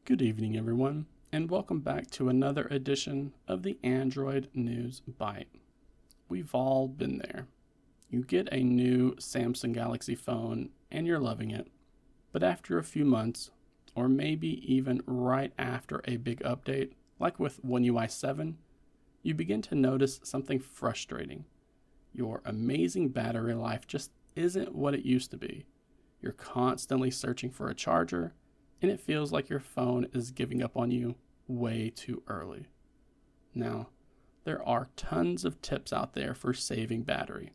Good evening, everyone, and welcome back to another edition of the Android News Byte. We've all been there. You get a new Samsung Galaxy phone and you're loving it, but after a few months, or maybe even right after a big update, like with One UI 7, you begin to notice something frustrating. Your amazing battery life just isn't what it used to be. You're constantly searching for a charger, and it feels like your phone is giving up on you way too early. Now, there are tons of tips out there for saving battery,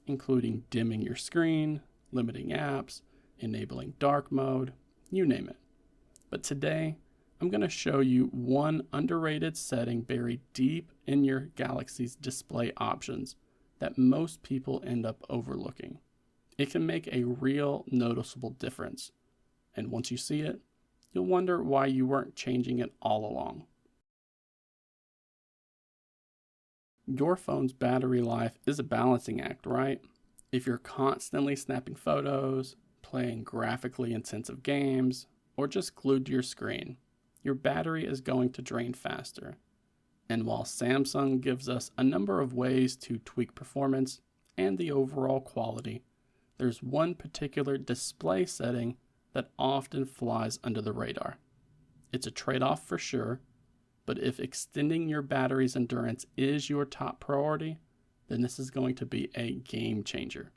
including dimming your screen, limiting apps, enabling dark mode, you name it. But today, I'm going to show you one underrated setting buried deep in your Galaxy's display options that most people end up overlooking. It can make a real noticeable difference. And once you see it, you'll wonder why you weren't changing it all along. Your phone's battery life is a balancing act, right? If you're constantly snapping photos, playing graphically intensive games, or just glued to your screen, your battery is going to drain faster. And while Samsung gives us a number of ways to tweak performance and the overall quality, there's one particular display setting that often flies under the radar. It's a trade-off for sure, but if extending your battery's endurance is your top priority, then this is going to be a game changer.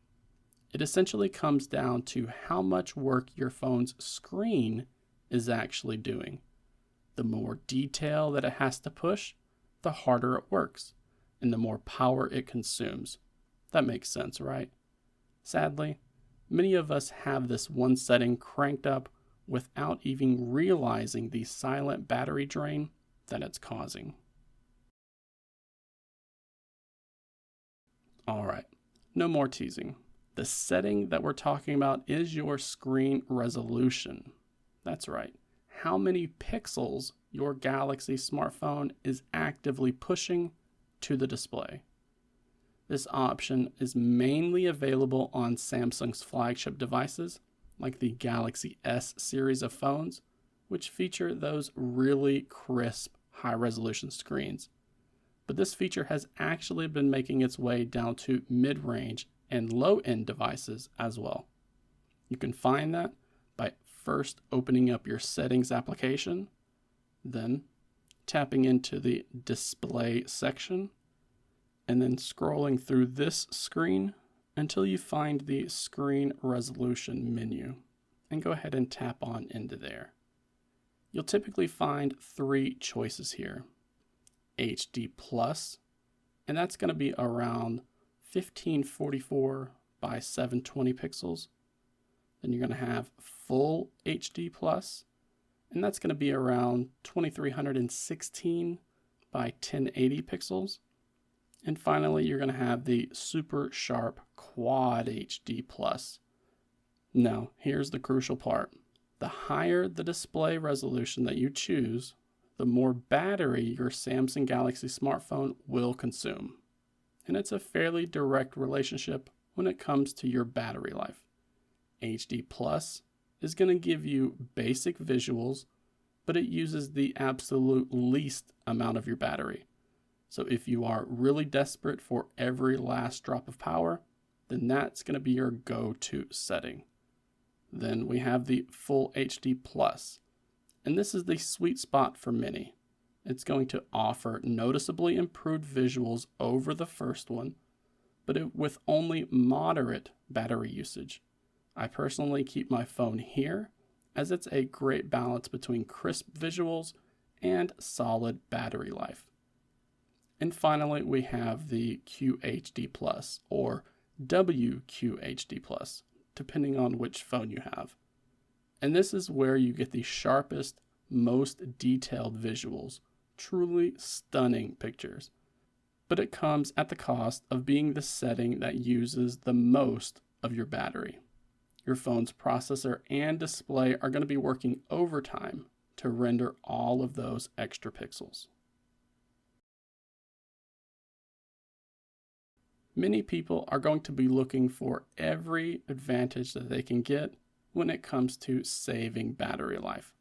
It essentially comes down to how much work your phone's screen is actually doing. The more detail that it has to push, the harder it works, and the more power it consumes. That makes sense, right? Sadly, many of us have this one setting cranked up without even realizing the silent battery drain that it's causing. Alright, no more teasing. The setting that we're talking about is your screen resolution. That's right, how many pixels your Galaxy smartphone is actively pushing to the display. This option is mainly available on Samsung's flagship devices, like the Galaxy S series of phones, which feature those really crisp, high-resolution screens. But this feature has actually been making its way down to mid-range and low-end devices as well. You can find that by first opening up your settings application, then tapping into the display section, and then scrolling through this screen until you find the screen resolution menu, and go ahead and tap on into there. You'll typically find three choices here. HD Plus, and that's going to be around 1544 by 720 pixels. Then you're going to have Full HD Plus, and that's going to be around 2316 by 1080 pixels. And finally, you're going to have the Super Sharp Quad HD Plus. Now, here's the crucial part. The higher the display resolution that you choose, the more battery your Samsung Galaxy smartphone will consume. And it's a fairly direct relationship when it comes to your battery life. HD Plus is going to give you basic visuals, but it uses the absolute least amount of your battery. So if you are really desperate for every last drop of power, then that's going to be your go-to setting. Then we have the Full HD Plus, and this is the sweet spot for many. It's going to offer noticeably improved visuals over the first one, but with only moderate battery usage. I personally keep my phone here, as it's a great balance between crisp visuals and solid battery life. And finally, we have the QHD Plus, or WQHD Plus, depending on which phone you have. And this is where you get the sharpest, most detailed visuals, truly stunning pictures. But it comes at the cost of being the setting that uses the most of your battery. Your phone's processor and display are going to be working overtime to render all of those extra pixels. Many people are going to be looking for every advantage that they can get when it comes to saving battery life.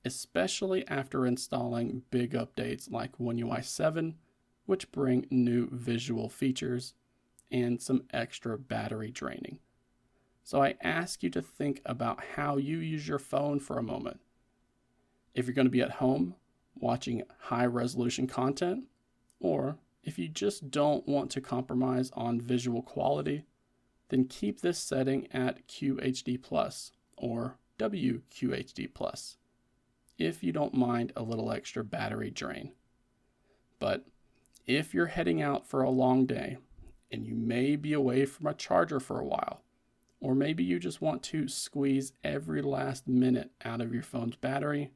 especially after installing big updates like One UI 7, which bring new visual features and some extra battery draining. So I ask you to think about how you use your phone for a moment. If you're going to be at home watching high resolution content, or if you just don't want to compromise on visual quality, then keep this setting at QHD Plus or WQHD Plus if you don't mind a little extra battery drain. But if you're heading out for a long day and you may be away from a charger for a while, or maybe you just want to squeeze every last minute out of your phone's battery,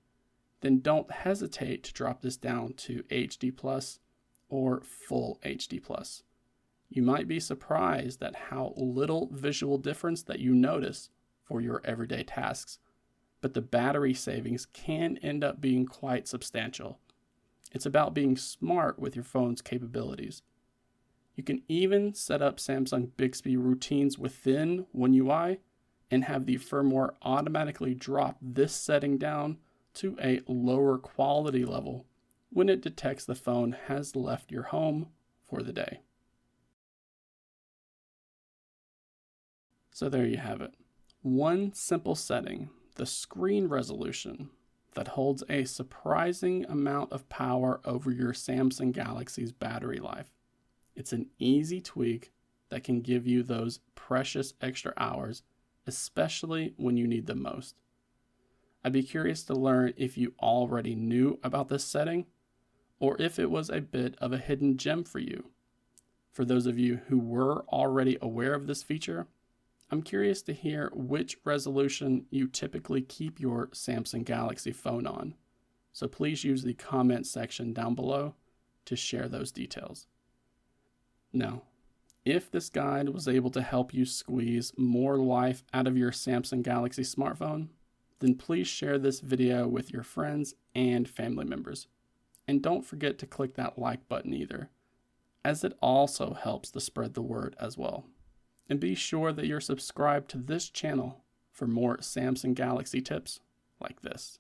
then don't hesitate to drop this down to HD Plus or full HD Plus. You might be surprised at how little visual difference that you notice for your everyday tasks, but the battery savings can end up being quite substantial. It's about being smart with your phone's capabilities. You can even set up Samsung Bixby routines within One UI and have the firmware automatically drop this setting down to a lower quality level when it detects the phone has left your home for the day. So there you have it. One simple setting, the screen resolution, that holds a surprising amount of power over your Samsung Galaxy's battery life. It's an easy tweak that can give you those precious extra hours, especially when you need them most. I'd be curious to learn if you already knew about this setting, or if it was a bit of a hidden gem for you. For those of you who were already aware of this feature, I'm curious to hear which resolution you typically keep your Samsung Galaxy phone on. So please use the comment section down below to share those details. Now, if this guide was able to help you squeeze more life out of your Samsung Galaxy smartphone, then please share this video with your friends and family members. And don't forget to click that like button either, as it also helps to spread the word as well. And be sure that you're subscribed to this channel for more Samsung Galaxy tips like this.